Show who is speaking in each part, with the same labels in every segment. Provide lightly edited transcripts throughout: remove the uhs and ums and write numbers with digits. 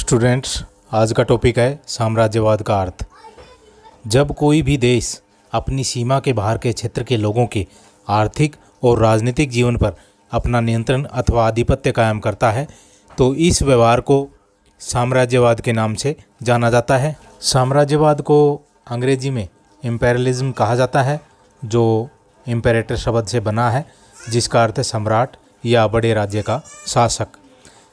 Speaker 1: Students, आज का topic है साम्राज्यवाद का अर्थ। जब कोई भी देश अपनी सीमा के बाहर के क्षेत्र के लोगों के आर्थिक और राजनीतिक जीवन पर अपना नियंत्रण अथवा आधिपत्य कायम करता है तो इस व्यवहार को साम्राज्यवाद के नाम से जाना जाता है। साम्राज्यवाद को अंग्रेजी में इम्पेरियलिज्म कहा जाता है, जो इम्पेरेटर शब्द से बना है, जिसका अर्थ है सम्राट या बड़े राज्य का शासक।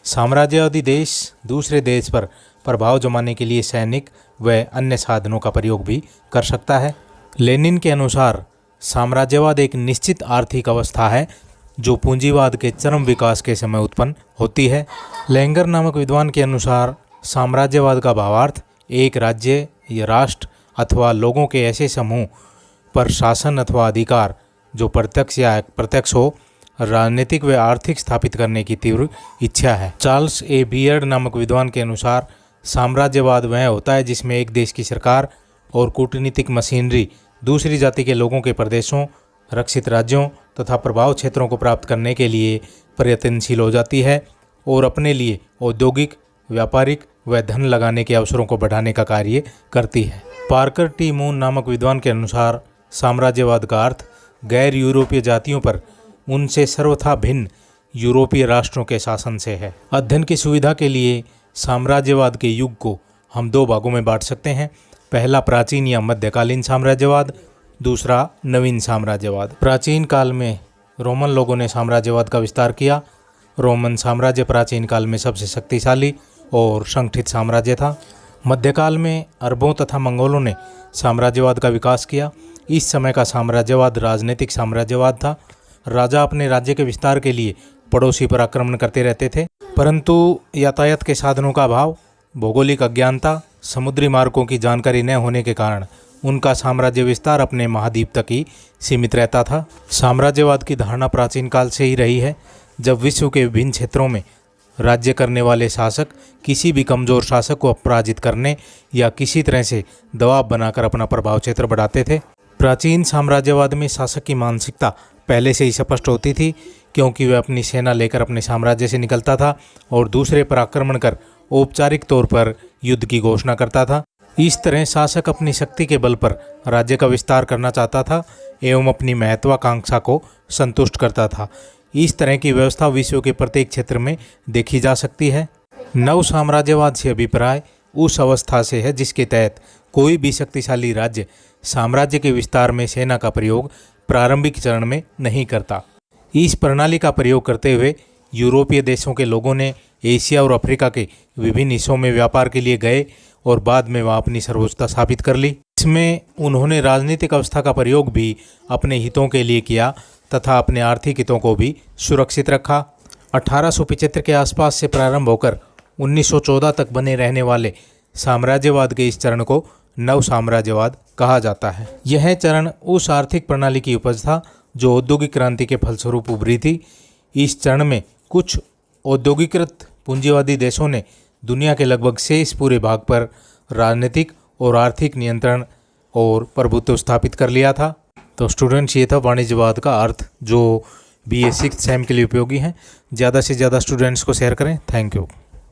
Speaker 1: साम्राज्यवादी देश दूसरे देश पर प्रभाव जमाने के लिए सैनिक व अन्य साधनों का प्रयोग भी कर सकता है। लेनिन के अनुसार साम्राज्यवाद एक निश्चित आर्थिक अवस्था है जो पूंजीवाद के चरम विकास के समय उत्पन्न होती है। लेंगर नामक विद्वान के अनुसार साम्राज्यवाद का भावार्थ एक राज्य या राष्ट्र अथवा लोगों के ऐसे समूह पर शासन अथवा अधिकार जो प्रत्यक्ष या अप्रत्यक्ष हो, राजनीतिक व आर्थिक स्थापित करने की तीव्र इच्छा है। चार्ल्स ए बियर्ड नामक विद्वान के अनुसार साम्राज्यवाद वह होता है जिसमें एक देश की सरकार और कूटनीतिक मशीनरी दूसरी जाति के लोगों के प्रदेशों, रक्षित राज्यों तथा प्रभाव क्षेत्रों को प्राप्त करने के लिए प्रयत्नशील हो जाती है और अपने लिए औद्योगिक, व्यापारिक व धन लगाने के अवसरों को बढ़ाने का कार्य करती है। पार्कर टी मून नामक विद्वान के अनुसार साम्राज्यवाद का अर्थ गैर यूरोपीय जातियों पर उनसे सर्वथा भिन्न यूरोपीय राष्ट्रों के शासन से है। अध्ययन की सुविधा के लिए साम्राज्यवाद के युग को हम दो भागों में बांट सकते हैं। पहला प्राचीन या मध्यकालीन साम्राज्यवाद, दूसरा नवीन साम्राज्यवाद। प्राचीन काल में रोमन लोगों ने साम्राज्यवाद का विस्तार किया। रोमन साम्राज्य प्राचीन काल में सबसे शक्तिशाली और संगठित साम्राज्य था। मध्यकाल में अरबों तथा मंगोलों ने साम्राज्यवाद का विकास किया। इस समय का साम्राज्यवाद राजनीतिक साम्राज्यवाद था। राजा अपने राज्य के विस्तार के लिए पड़ोसी पर आक्रमण करते रहते थे, परंतु यातायात के साधनों का अभाव, भौगोलिक अज्ञानता, समुद्री मार्गों की जानकारी न होने के कारण उनका साम्राज्य विस्तार अपने महाद्वीप तक ही सीमित रहता था। साम्राज्यवाद की धारणा प्राचीन काल से ही रही है। जब विश्व के विभिन्न क्षेत्रों में राज्य करने वाले शासक किसी भी कमजोर शासक को पराजित करने या किसी तरह से दबाव बनाकर अपना प्रभाव क्षेत्र बढ़ाते थे। प्राचीन साम्राज्यवाद में शासक की मानसिकता पहले से ही स्पष्ट होती थी, क्योंकि वह अपनी सेना लेकर अपने साम्राज्य से निकलता था और दूसरे पर आक्रमण कर औपचारिक तौर पर युद्ध की घोषणा करता था। इस तरह शासक अपनी शक्ति के बल पर राज्य का विस्तार करना चाहता था एवं अपनी महत्वाकांक्षा को संतुष्ट करता था। इस तरह की व्यवस्था विश्व के प्रत्येक क्षेत्र में देखी जा सकती है। नव साम्राज्यवाद से अभिप्राय उस अवस्था से है जिसके तहत कोई भी शक्तिशाली राज्य साम्राज्य के विस्तार में सेना का प्रयोग प्रारंभिक चरण में नहीं करता। इस प्रणाली का प्रयोग करते हुए यूरोपीय देशों के लोगों ने एशिया और अफ्रीका के विभिन्न हिस्सों में व्यापार के लिए गए और बाद में वहाँ अपनी सर्वोच्चता स्थापित कर ली। इसमें उन्होंने राजनीतिक अवस्था का प्रयोग भी अपने हितों के लिए किया तथा अपने आर्थिक हितों को भी सुरक्षित रखा। 1875 के आसपास से प्रारंभ होकर 1914 तक बने रहने वाले साम्राज्यवाद के इस चरण को नव साम्राज्यवाद कहा जाता है। यह चरण उस आर्थिक प्रणाली की उपज था जो औद्योगिक क्रांति के फलस्वरूप उभरी थी। इस चरण में कुछ औद्योगिकृत पूंजीवादी देशों ने दुनिया के लगभग शेष पूरे भाग पर राजनीतिक और आर्थिक नियंत्रण और प्रभुत्व स्थापित कर लिया था। तो स्टूडेंट्स, ये था वाणिज्यवाद का अर्थ, जो BA 6th सेम के लिए उपयोगी हैं। ज़्यादा से ज़्यादा स्टूडेंट्स को शेयर करें। Thank you.